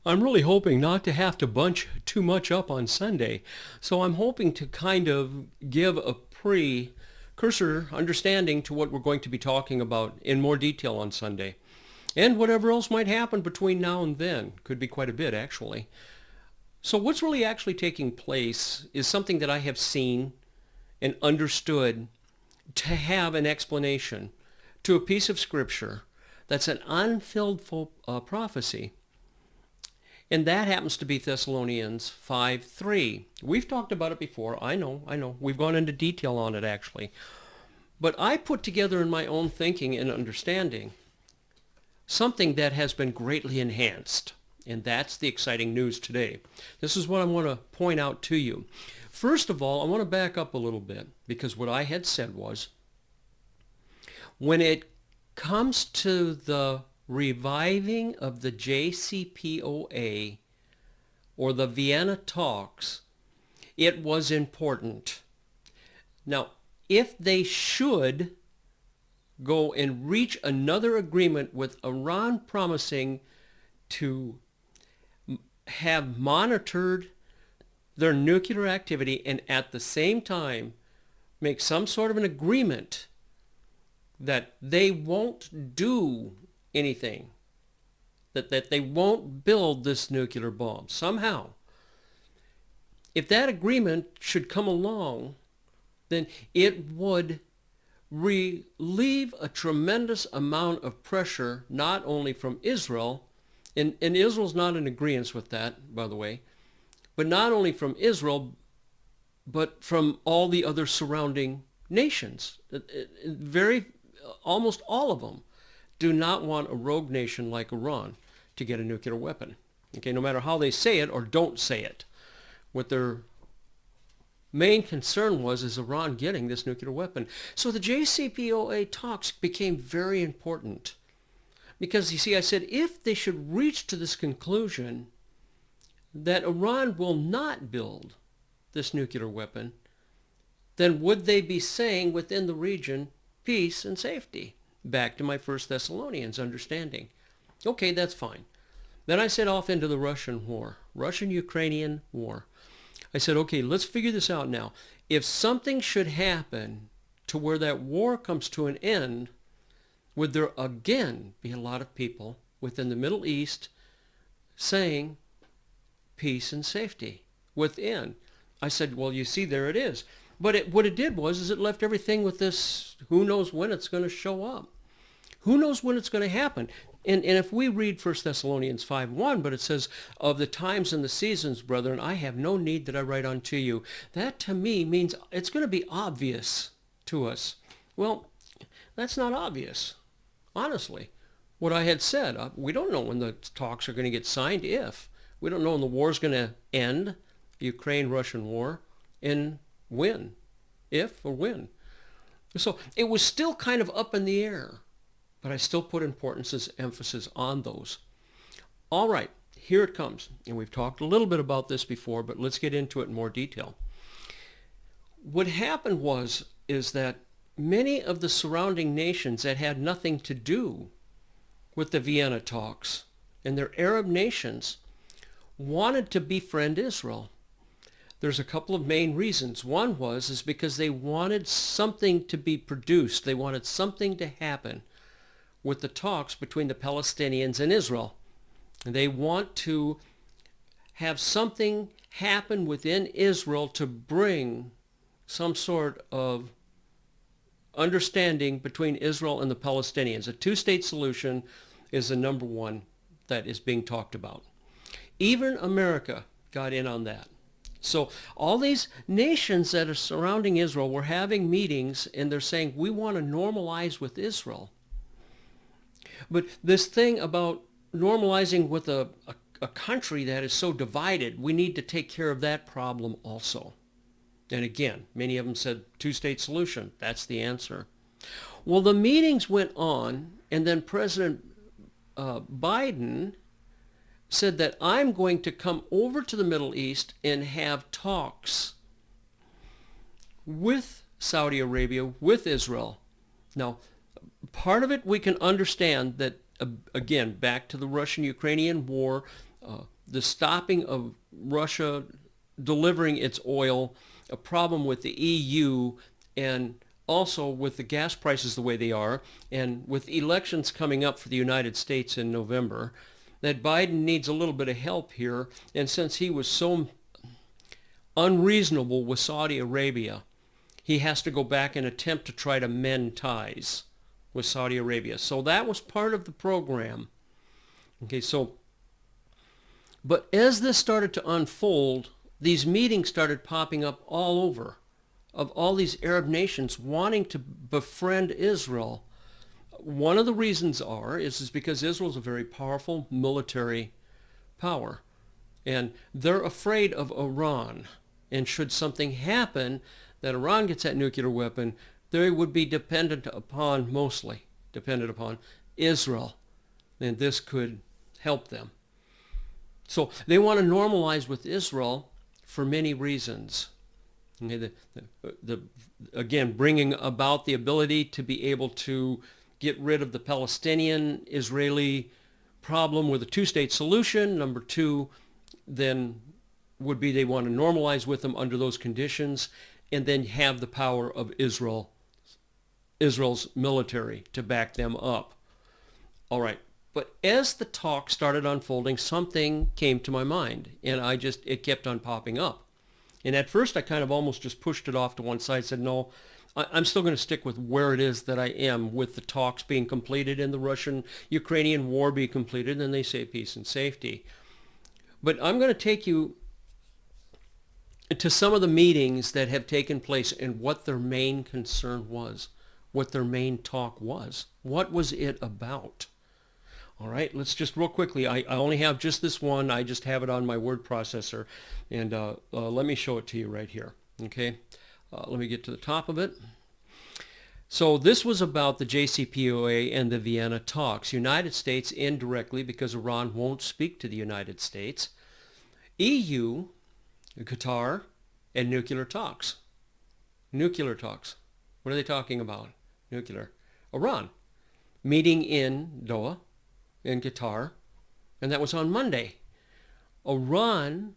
I'm really hoping not to have to bunch too much up on Sunday. So I'm hoping to kind of give a precursor understanding to what we're going to be talking about in more detail on Sunday. And whatever else might happen between now and then. Could be quite a bit, actually. So what's really actually taking place is something that I have seen and understood to have an explanation to a piece of Scripture that's an unfilled prophecy. And that happens to be Thessalonians 5:3. We've talked about it before. I know. We've gone into detail on it, actually. But I put together in my own thinking and understanding something that has been greatly enhanced. And that's the exciting news today. This is what I want to point out to you. First of all, I want to back up a little bit, because what I had said was, when it comes to the reviving of the JCPOA or the Vienna talks, it was important. Now, if they should go and reach another agreement with Iran promising to have monitored their nuclear activity and at the same time make some sort of an agreement that they won't do anything, that they won't build this nuclear bomb somehow. If that agreement should come along, then it would relieve a tremendous amount of pressure, not only from Israel, and Israel's not in agreement with that, by the way, but not only from Israel, but from all the other surrounding nations. Almost all of them do not want a rogue nation like Iran to get a nuclear weapon. Okay, no matter how they say it or don't say it. What their main concern was is Iran getting this nuclear weapon. So the JCPOA talks became very important. Because, you see, I said, if they should reach to this conclusion that Iran will not build this nuclear weapon, then would they be saying within the region peace and safety? Back to my First Thessalonians understanding. Okay, that's fine. Then I set off into the Russian war, Russian-Ukrainian war. I said, okay, let's figure this out now. If something should happen to where that war comes to an end, would there again be a lot of people within the Middle East saying peace and safety within? I said, well, you see, there it is. But what it did was it left everything with this, who knows when it's going to show up. Who knows when it's going to happen? And if we read 1 Thessalonians 5:1, but it says, of the times and the seasons, brethren, I have no need that I write unto you. That to me means it's going to be obvious to us. Well, that's not obvious. Honestly, what I had said, we don't know when the talks are going to get signed, if. We don't know when the war is going to end, the Ukraine-Russian war, and when, if or when. So it was still kind of up in the air, but I still put emphasis on those. All right, here it comes. And we've talked a little bit about this before, but let's get into it in more detail. What happened is that many of the surrounding nations that had nothing to do with the Vienna talks and their Arab nations wanted to befriend Israel. There's a couple of main reasons. One is because they wanted something to be produced. They wanted something to happen with the talks between the Palestinians and Israel. And they want to have something happen within Israel to bring some sort of understanding between Israel and the Palestinians. A two-state solution is the number one that is being talked about. Even America got in on that. So all these nations that are surrounding Israel were having meetings, and they're saying, we want to normalize with Israel. But this thing about normalizing with a country that is so divided, we need to take care of that problem also. And again, many of them said two-state solution. That's the answer. Well, the meetings went on, and then President Biden said that I'm going to come over to the Middle East and have talks with Saudi Arabia, with Israel. Now, part of it we can understand that, again, back to the Russian-Ukrainian war, the stopping of Russia delivering its oil, a problem with the EU, and also with the gas prices the way they are, and with elections coming up for the United States in November, that Biden needs a little bit of help here. And since he was so unreasonable with Saudi Arabia, he has to go back and attempt to try to mend ties with Saudi Arabia. So that was part of the program. Okay, so, but as this started to unfold, these meetings started popping up all over, of all these Arab nations wanting to befriend Israel. One of the reasons is because Israel's a very powerful military power, and they're afraid of Iran. And should something happen that Iran gets that nuclear weapon, they would be mostly dependent upon Israel, and this could help them. So they want to normalize with Israel for many reasons. Okay, again, bringing about the ability to be able to get rid of the Palestinian-Israeli problem with a two-state solution. Number two, then would be they want to normalize with them under those conditions, and then have the power of Israel's military to back them up. All right. But as the talk started unfolding, something came to my mind, and it kept on popping up. And at first I kind of almost just pushed it off to one side, said, no, I'm still going to stick with where it is that I am, with the talks being completed and the Russian-Ukrainian war being completed, and then they say peace and safety. But I'm going to take you to some of the meetings that have taken place and what their main concern was, what their main talk was. What was it about? All right, let's just real quickly, I only have just this one. I just have it on my word processor, and let me show it to you right here. Okay, let me get to the top of it. So this was about the JCPOA and the Vienna talks. United States indirectly, because Iran won't speak to the United States. EU, Qatar, and nuclear talks. Nuclear talks. What are they talking about? Nuclear. Iran. Meeting in Doha, in Qatar, and that was on Monday. Iran,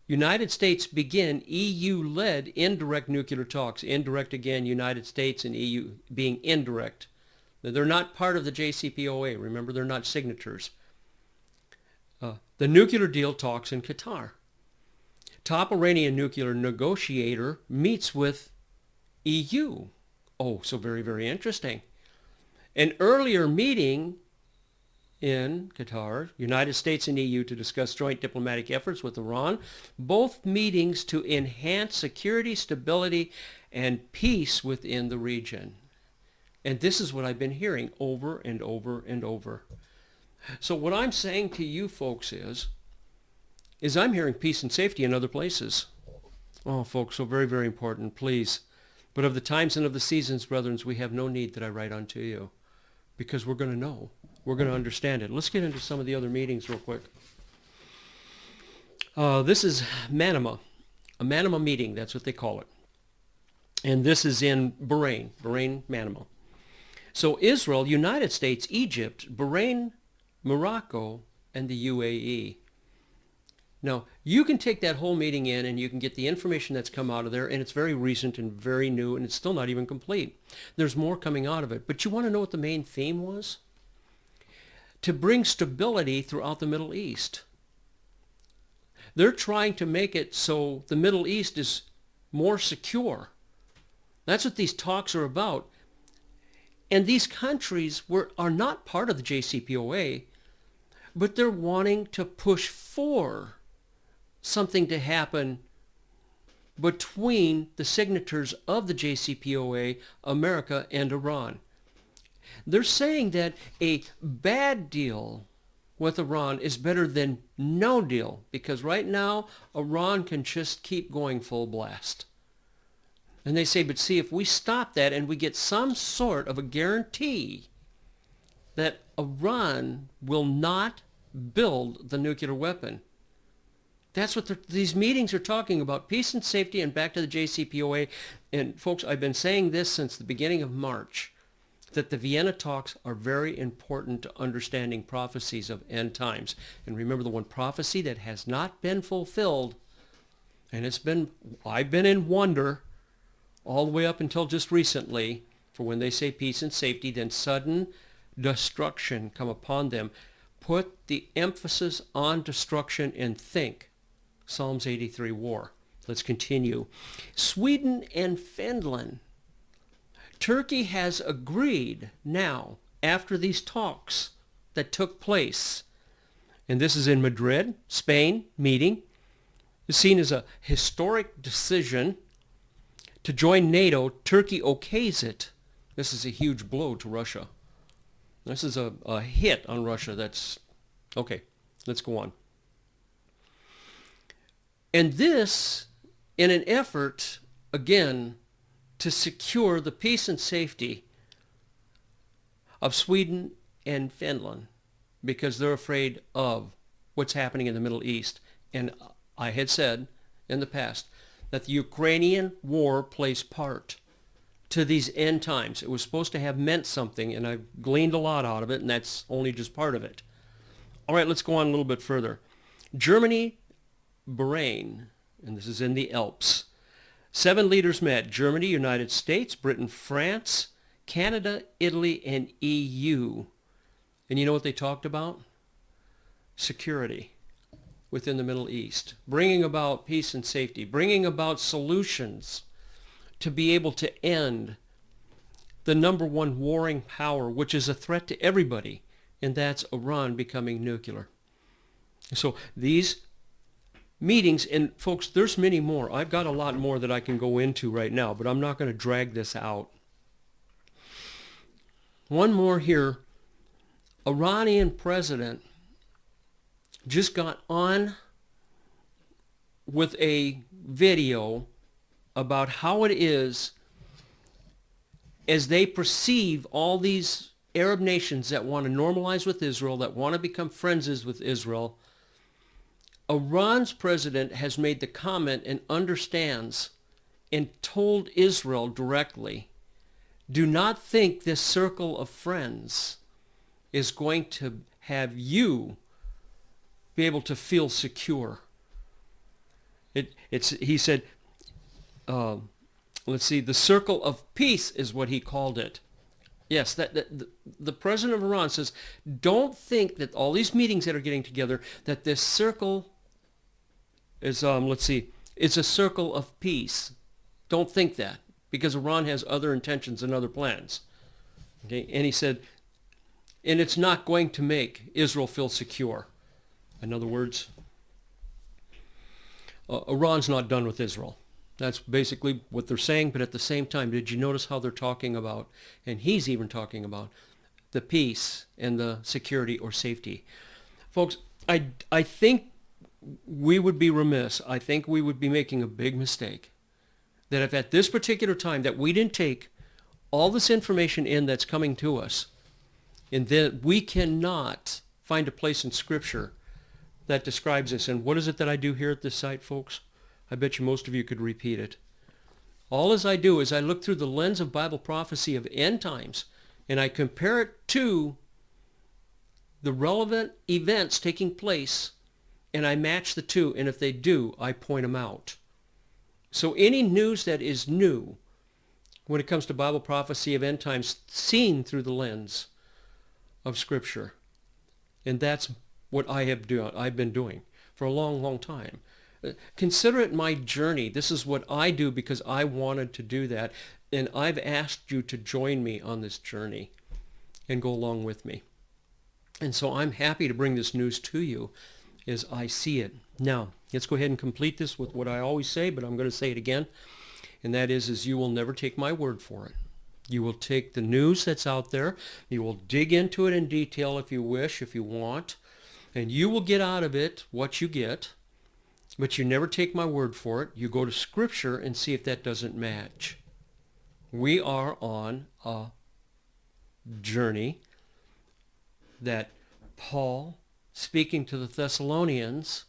United States begin EU-led indirect nuclear talks. Indirect again, United States and EU being indirect. They're not part of the JCPOA. Remember, they're not signatories. The nuclear deal talks in Qatar. Top Iranian nuclear negotiator meets with EU. Oh, so very, very interesting. An earlier meeting in Qatar, United States and EU to discuss joint diplomatic efforts with Iran, both meetings to enhance security, stability, and peace within the region. And this is what I've been hearing over and over and over. So what I'm saying to you folks is I'm hearing peace and safety in other places. Oh, folks, so very, very important, please. But of the times and of the seasons, brethren, we have no need that I write unto you, because we're going to know. We're going to understand it. Let's get into some of the other meetings real quick. This is Manama, a Manama meeting. That's what they call it. And this is in Bahrain, Manama. So Israel, United States, Egypt, Bahrain, Morocco, and the UAE. Now, you can take that whole meeting in and you can get the information that's come out of there, and it's very recent and very new, and it's still not even complete. There's more coming out of it. But you want to know what the main theme was? To bring stability throughout the Middle East. They're trying to make it so the Middle East is more secure. That's what these talks are about. And these countries are not part of the JCPOA, but they're wanting to push for something to happen between the signatories of the JCPOA, America, and Iran. They're saying that a bad deal with Iran is better than no deal, because right now Iran can just keep going full blast. And they say, but see, if we stop that and we get some sort of a guarantee that Iran will not build the nuclear weapon. That's what these meetings are talking about, peace and safety, and back to the JCPOA. And folks, I've been saying this since the beginning of March. that the Vienna talks are very important to understanding prophecies of end times. And remember, the one prophecy that has not been fulfilled, and I've been in wonder all the way up until just recently, for when they say peace and safety, then sudden destruction come upon them. Put the emphasis on destruction and think Psalms 83 war. Let's continue. Sweden and Finland. Turkey has agreed now, after these talks that took place, and this is in Madrid, Spain, meeting, is seen as a historic decision to join NATO. Turkey okays it. This is a huge blow to Russia. This is a hit on Russia. That's okay. Let's go on. And this in an effort, again, to secure the peace and safety of Sweden and Finland, because they're afraid of what's happening in the Middle East. And I had said in the past that the Ukrainian war plays part to these end times. It was supposed to have meant something, and I've gleaned a lot out of it, and that's only just part of it. All right, let's go on a little bit further. Germany, Bahrain, and this is in the Alps. 7 leaders met: Germany, United States, Britain, France, Canada, Italy, and EU. And you know what they talked about? Security within the Middle East, bringing about peace and safety, bringing about solutions to be able to end the number one warring power, which is a threat to everybody, and that's Iran becoming nuclear. So these meetings, and folks, there's many more. I've got a lot more that I can go into right now, but I'm not going to drag this out. One more here. Iranian president just got on with a video about how it is, as they perceive all these Arab nations that want to normalize with Israel, that want to become friends with Israel. Iran's president has made the comment and understands and told Israel directly, do not think this circle of friends is going to have you be able to feel secure. He said, let's see, the circle of peace is what he called it. Yes, the president of Iran says, don't think that all these meetings that are getting together, that this circle is, it's a circle of peace. Don't think that, because Iran has other intentions and other plans. Okay, and he said, and it's not going to make Israel feel secure. In other words, Iran's not done with Israel. That's basically what they're saying, but at the same time, did you notice how they're talking about, and he's even talking about, the peace and the security or safety? Folks, I think we would be remiss, I think we would be making a big mistake, that if at this particular time that we didn't take all this information in that's coming to us, and then we cannot find a place in Scripture that describes this. And what is it that I do here at this site, folks? I bet you most of you could repeat it. All as I do is I look through the lens of Bible prophecy of end times, and I compare it to the relevant events taking place, and I match the two, and if they do, I point them out. So any news that is new when it comes to Bible prophecy of end times, seen through the lens of Scripture. And that's what I've been doing for a long, long time. Consider it my journey. This is what I do because I wanted to do that. And I've asked you to join me on this journey and go along with me. And so I'm happy to bring this news to you as I see it. Now, let's go ahead and complete this with what I always say, but I'm going to say it again. And that is you will never take my word for it. You will take the news that's out there. You will dig into it in detail if you wish, if you want. And you will get out of it what you get. But you never take my word for it. You go to Scripture and see if that doesn't match. We are on a journey that Paul, speaking to the Thessalonians,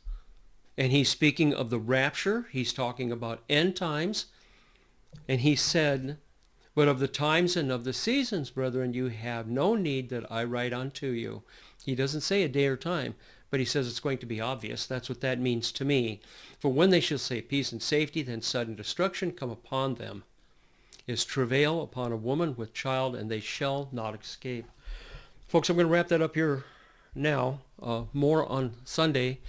and he's speaking of the rapture. He's talking about end times. And he said, But of the times and of the seasons, brethren, you have no need that I write unto you. He doesn't say a day or time, but he says it's going to be obvious. That's what that means to me. For when they shall say peace and safety, then sudden destruction come upon them. Is travail upon a woman with child, and they shall not escape. Folks, I'm going to wrap that up here now. More on Sunday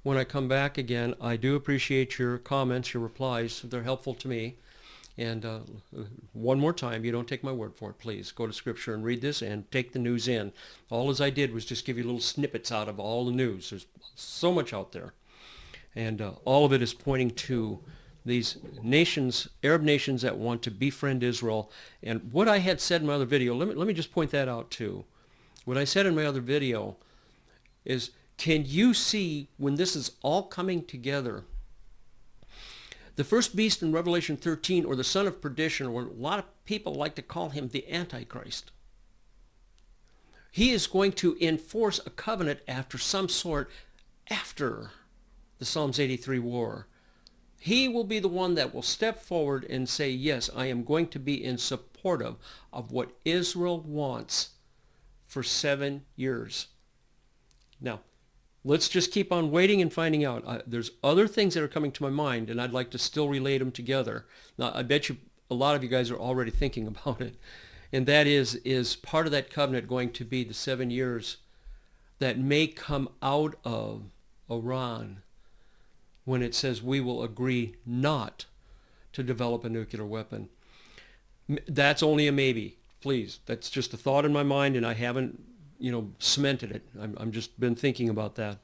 when I come back again. I do appreciate your comments, your replies. They're helpful to me. And one more time, you don't take my word for it, please. Go to Scripture and read this and take the news in. All as I did was just give you little snippets out of all the news. There's so much out there. And all of it is pointing to these nations, Arab nations that want to befriend Israel. And what I had said in my other video, let me just point that out too. What I said in my other video is, can you see when this is all coming together? The first beast in Revelation 13, or the son of perdition, or a lot of people like to call him the Antichrist. He is going to enforce a covenant after some sort after the Psalms 83 war. He will be the one that will step forward and say, yes, I am going to be in support of what Israel wants for 7 years. Now, let's just keep on waiting and finding out. There's other things that are coming to my mind, and I'd like to still relate them together. Now, I bet you a lot of you guys are already thinking about it. And that is part of that covenant going to be the 7 years that may come out of Iran when it says we will agree not to develop a nuclear weapon. That's only a maybe, please. That's just a thought in my mind, and I haven't cemented it. I'm just been thinking about that.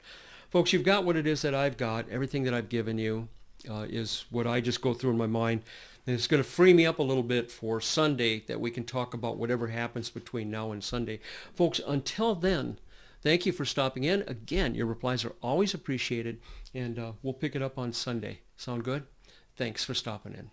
Folks, you've got what it is that I've got. Everything that I've given you is what I just go through in my mind. And it's going to free me up a little bit for Sunday that we can talk about whatever happens between now and Sunday. Folks, until then, thank you for stopping in. Again, your replies are always appreciated, and we'll pick it up on Sunday. Sound good? Thanks for stopping in.